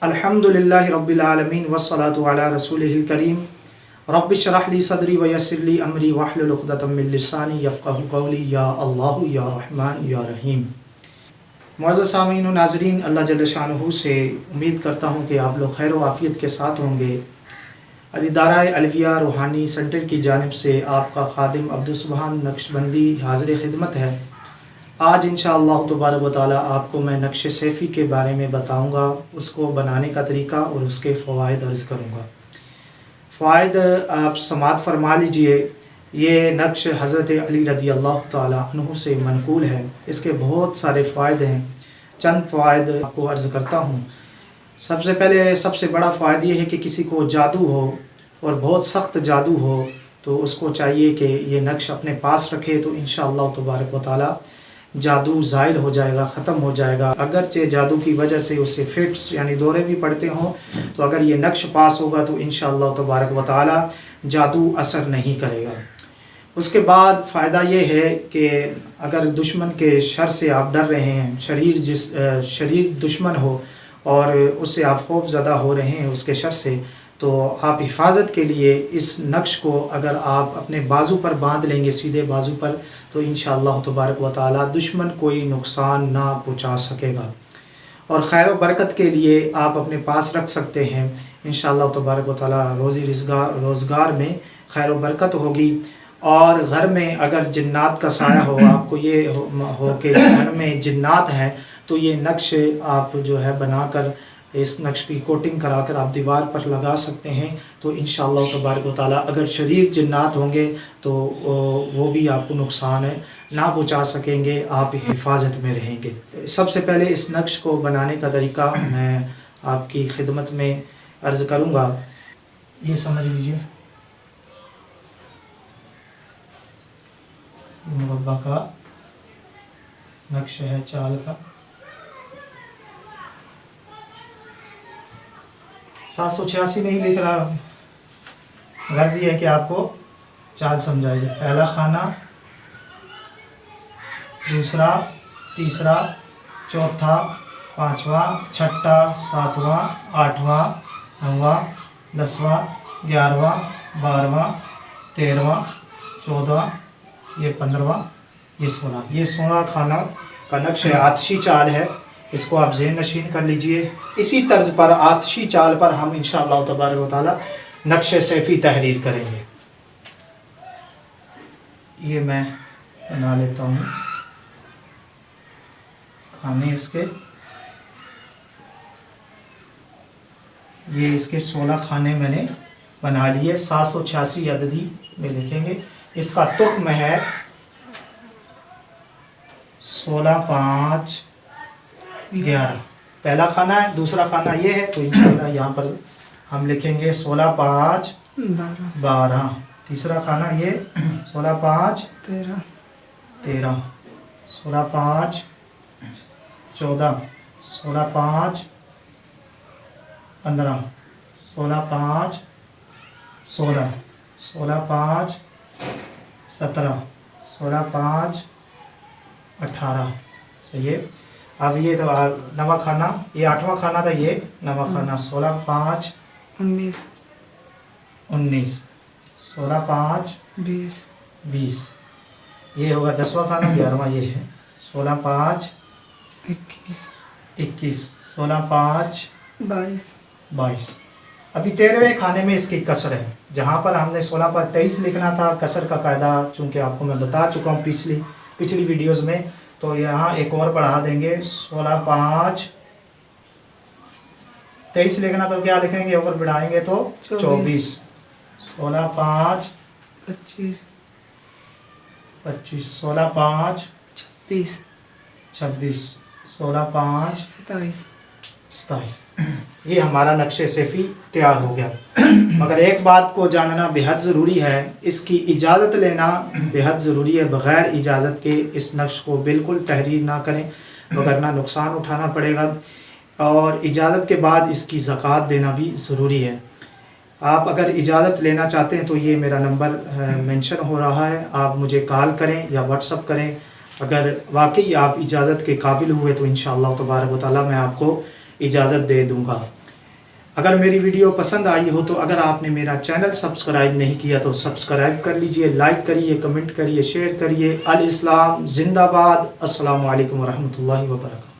अल्हम्दुलिल्लाहि रब्बिल आलमीन वस्सलातु अला रसूलिहिल करीम रब्बि इश्रह ली सदरी व यस्सिर ली अमरी वहलुल उक़दतम मिन लिसानी यफ़क़हू क़ौली या अल्लाहु या रहमान या रहीम। मुअज़्ज़ज़ सामीन व नाज़रीन, अल्लाह जल्ल शानुहु से उम्मीद करता हूँ कि आप लोग खैर व आफ़ियत के साथ होंगे। इदारा अलविया रूहानी सेंटर की जानिब से आपका खादिम अब्दुल सुबहान नक्शबंदी हाज़िर खिदमत है। आज इंशाअल्लाह तबारक व तआला आपको मैं नक्श सैफ़ी के बारे में बताऊंगा, उसको बनाने का तरीका और उसके फ़वाइद अर्ज़ करूंगा। फ़वाइद आप समात फरमा लीजिए। ये नक्श हज़रत अली रज़ी अल्लाह तआला अन्हु से मनक़ूल है। इसके बहुत सारे फ़वाइद हैं। चंद फ़वाइद आपको अर्ज़ करता हूँ। सबसे पहले सबसे बड़ा फ़ायदा ये है कि किसी को जादू हो और बहुत सख्त जादू हो तो उसको चाहिए कि ये नक्श अपने पास रखे, तो इंशाअल्लाह तबारक व तआला जादू ज़ाइल हो जाएगा, ख़त्म हो जाएगा। अगरचे जादू की वजह से उसे फिट्स यानी दौरे भी पड़ते हों, तो अगर ये नक्श पास होगा तो इंशाअल्लाह तबारक व तआला जादू असर नहीं करेगा। उसके बाद फ़ायदा ये है कि अगर दुश्मन के शर से आप डर रहे हैं, शरीर दुश्मन हो और उससे आप खौफ ज़दा हो रहे हैं उसके शर से, तो आप हिफाजत के लिए इस नक्श को अगर आप अपने बाजू पर बांध लेंगे, सीधे बाजू पर, तो इंशाअल्लाह तबारक व तआला दुश्मन कोई नुकसान ना पहुँचा सकेगा। और खैर व बरकत के लिए आप अपने पास रख सकते हैं। इंशाअल्लाह तबारक व तआला रोज़गार में खैर व बरकत होगी। और घर में अगर जिन्नात का साया हो, आपको ये हो कि घर में जिन्नात हैं, तो ये नक्श आप जो है बनाकर इस नक्श की कोटिंग कराकर आप दीवार पर लगा सकते हैं। तो इंशाअल्लाह तबारक व तआला अगर शरीर जिन्नात होंगे तो वो भी आपको नुकसान ना पहुँचा सकेंगे, आप हिफाजत में रहेंगे। सबसे पहले इस नक्श को बनाने का तरीका मैं आपकी खिदमत में अर्ज़ करूँगा। ये समझ लीजिए, मुरब्बा का नक्श है, चाल का 786 नहीं लिख रहा, गर्ज ये है कि आपको चाल समझाइए। पहला खाना, दूसरा, तीसरा, चौथा, पाँचवा, छठा, सातवां, आठवां, नौवां, 10वां, 11वां, 12वां, 13वां, 14वां, ये 15वां, ये 16 खाना का नक्श है। आतिशी चाल है, इसको आप ज़हन नशीन कर लीजिए। इसी तर्ज पर आतिशी चाल पर हम इंशाअल्लाह तबारक व तआला नक्श सैफ़ी तहरीर करेंगे। ये मैं बना लेता हूँ खाने इसके। ये इसके 16 खाने मैंने बना लिए। 786 अददी में लिखेंगे। इसका तुख्म है 16, 5, 11। पहला खाना है, दूसरा खाना ये है, तो इंशाअल्लाह यहाँ पर हम लिखेंगे 16, 5, 12। तीसरा खाना ये 16, 5, 13, 16, 5, 14, 16, 5, 15, 16, 5, 16, 16, 5, 17, 16, 5, 18। सही है। अब ये तो नवा खाना, ये 8वां खाना था, ये नवा खाना 16, 5, 19, 16, 5, 20। ये होगा 10वां खाना। 11वां ये है 16, 5, 21, 16, 5, 22। अभी 13वें खाने में इसकी कसर है। जहाँ पर हमने 16 पर 23 लिखना था, कसर का कायदा चूँकि आपको मैं बता चुका हूँ पिछली वीडियोज़ में, तो यहाँ एक और बढ़ा देंगे। 16, 5, 23 लिखना तो क्या लिखेंगे, ऊपर बढ़ाएंगे तो 24। 16, 5, 25, 16, 5, 26, 16, 5, 27। ये हमारा नक्शे सैफ़ी तैयार हो गया। मगर एक बात को जानना बेहद ज़रूरी है, इसकी इजाज़त लेना बेहद ज़रूरी है। बग़ैर इजाज़त के इस नक्श को बिल्कुल तहरीर ना करें, वरना नुकसान उठाना पड़ेगा। और इजाज़त के बाद इसकी ज़कात देना भी ज़रूरी है। आप अगर इजाज़त लेना चाहते हैं तो ये मेरा नंबर मेंशन हो रहा है, आप मुझे कॉल करें या व्हाट्सअप करें। अगर वाकई आप इजाज़त के काबिल हुए तो इंशाअल्लाह तबारक व तआला मैं आपको इजाज़त दे दूँगा। اگر میری ویڈیو پسند آئی ہو تو اگر آپ نے میرا چینل سبسکرائب نہیں کیا تو سبسکرائب کر لیجئے، لائک کریے، کمنٹ کریے، شیئر کریے۔ الاسلام زندہ باد۔ السلام علیکم ورحمۃ اللہ وبرکاتہ۔